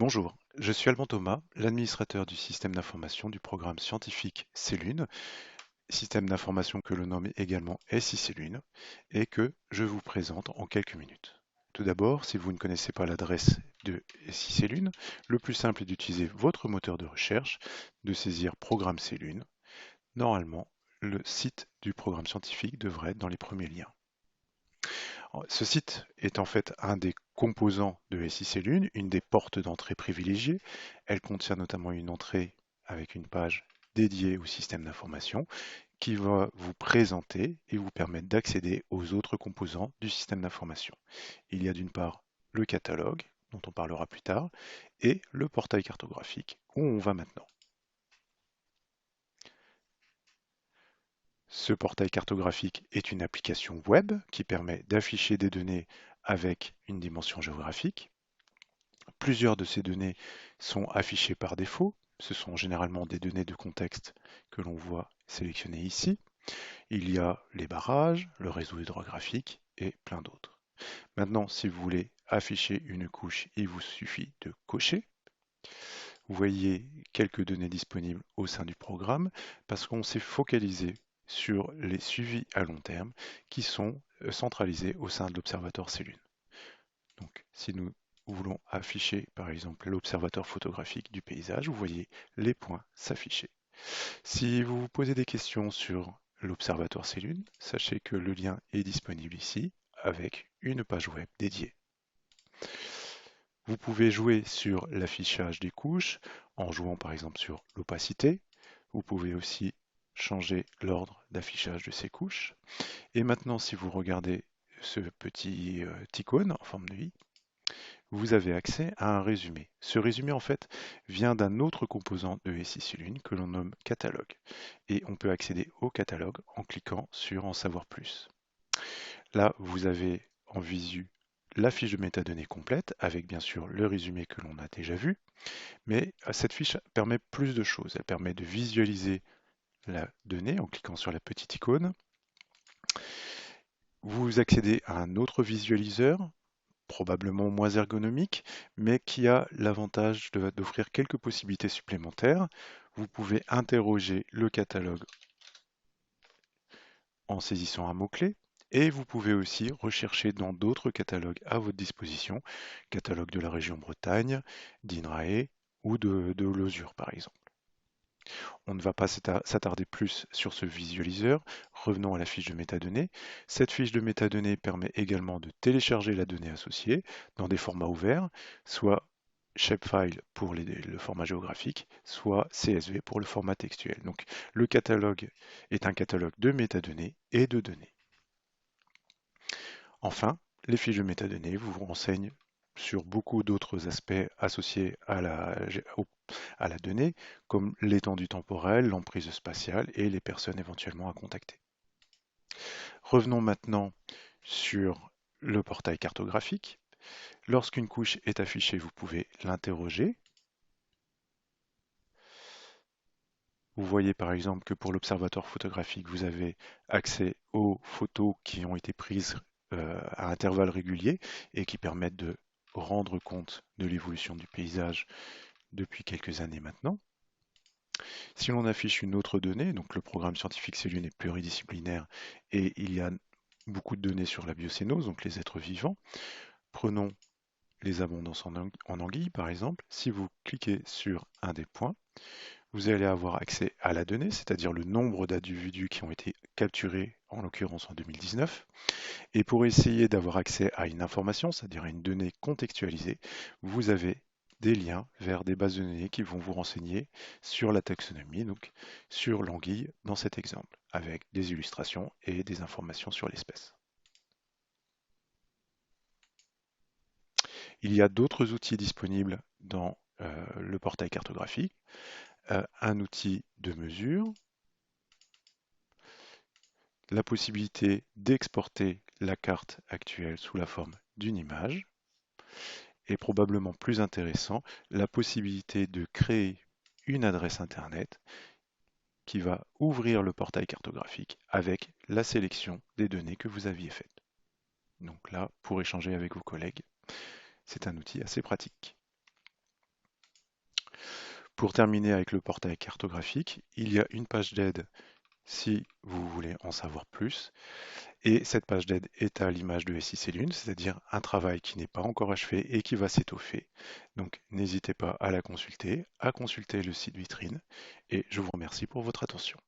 Bonjour, je suis Alban Thomas, l'administrateur du système d'information du programme scientifique Cellune, système d'information que l'on nomme également SI Cellune, et que je vous présente en quelques minutes. Tout d'abord, si vous ne connaissez pas l'adresse de SI Cellune, le plus simple est d'utiliser votre moteur de recherche, de saisir Programme Cellune. Normalement, le site du programme scientifique devrait être dans les premiers liens. Ce site est en fait un des composants de SI Cellune, une des portes d'entrée privilégiées. Elle contient notamment une entrée avec une page dédiée au système d'information qui va vous présenter et vous permettre d'accéder aux autres composants du système d'information. Il y a d'une part le catalogue, dont on parlera plus tard, et le portail cartographique, où on va maintenant. Ce portail cartographique est une application web qui permet d'afficher des données avec une dimension géographique. Plusieurs de ces données sont affichées par défaut. Ce sont généralement des données de contexte que l'on voit sélectionnées ici. Il y a les barrages, le réseau hydrographique et plein d'autres. Maintenant, si vous voulez afficher une couche, il vous suffit de cocher. Vous voyez quelques données disponibles au sein du programme parce qu'on s'est focalisé sur les suivis à long terme qui sont centralisés au sein de l'Observatoire Cellune. Donc, si nous voulons afficher par exemple l'observateur photographique du paysage, vous voyez les points s'afficher. Si vous vous posez des questions sur l'observatoire Cellune, sachez que le lien est disponible ici avec une page web dédiée. Vous pouvez jouer sur l'affichage des couches en jouant par exemple sur l'opacité. Vous pouvez aussi changer l'ordre d'affichage de ces couches. Et maintenant, si vous regardez ce petit icône en forme de i, vous avez accès à un résumé. Ce résumé, en fait, vient d'un autre composant de SI Cellune que l'on nomme catalogue. Et on peut accéder au catalogue en cliquant sur En savoir plus. Là, vous avez en visu la fiche de métadonnées complète, avec bien sûr le résumé que l'on a déjà vu, mais cette fiche permet plus de choses. Elle permet de visualiser la donnée en cliquant sur la petite icône. Vous accédez à un autre visualiseur probablement moins ergonomique, mais qui a l'avantage d'offrir quelques possibilités supplémentaires. Vous pouvez interroger le catalogue en saisissant un mot-clé, et vous pouvez aussi rechercher dans d'autres catalogues à votre disposition, catalogue de la région Bretagne, d'INRAE ou de Losur par exemple. On ne va pas s'attarder plus sur ce visualiseur. Revenons à la fiche de métadonnées. Cette fiche de métadonnées permet également de télécharger la donnée associée dans des formats ouverts, soit shapefile pour le format géographique, soit CSV pour le format textuel. Donc le catalogue est un catalogue de métadonnées et de données. Enfin, les fiches de métadonnées vous renseignent sur beaucoup d'autres aspects associés à la donnée, comme l'étendue temporelle, l'emprise spatiale et les personnes éventuellement à contacter. Revenons maintenant sur le portail cartographique. Lorsqu'une couche est affichée, vous pouvez l'interroger. Vous voyez par exemple que pour l'observatoire photographique, vous avez accès aux photos qui ont été prises à intervalles réguliers et qui permettent de rendre compte de l'évolution du paysage depuis quelques années maintenant. Si l'on affiche une autre donnée, donc le programme scientifique Cellune est pluridisciplinaire et il y a beaucoup de données sur la biocénose, donc les êtres vivants. Prenons les abondances en anguilles par exemple. Si vous cliquez sur un des points, vous allez avoir accès à la donnée, c'est-à-dire le nombre d'individus qui ont été capturés, en l'occurrence en 2019. Et pour essayer d'avoir accès à une information, c'est-à-dire à une donnée contextualisée, vous avez des liens vers des bases de données qui vont vous renseigner sur la taxonomie, donc sur l'anguille dans cet exemple, avec des illustrations et des informations sur l'espèce. Il y a d'autres outils disponibles dans le portail cartographique. Un outil de mesure, la possibilité d'exporter la carte actuelle sous la forme d'une image, et probablement plus intéressant, la possibilité de créer une adresse Internet qui va ouvrir le portail cartographique avec la sélection des données que vous aviez faites. Donc là, pour échanger avec vos collègues, c'est un outil assez pratique. Pour terminer avec le portail cartographique, il y a une page d'aide si vous voulez en savoir plus. Et cette page d'aide est à l'image de SIC Lune, c'est-à-dire un travail qui n'est pas encore achevé et qui va s'étoffer. Donc n'hésitez pas à la consulter, à consulter le site vitrine, et je vous remercie pour votre attention.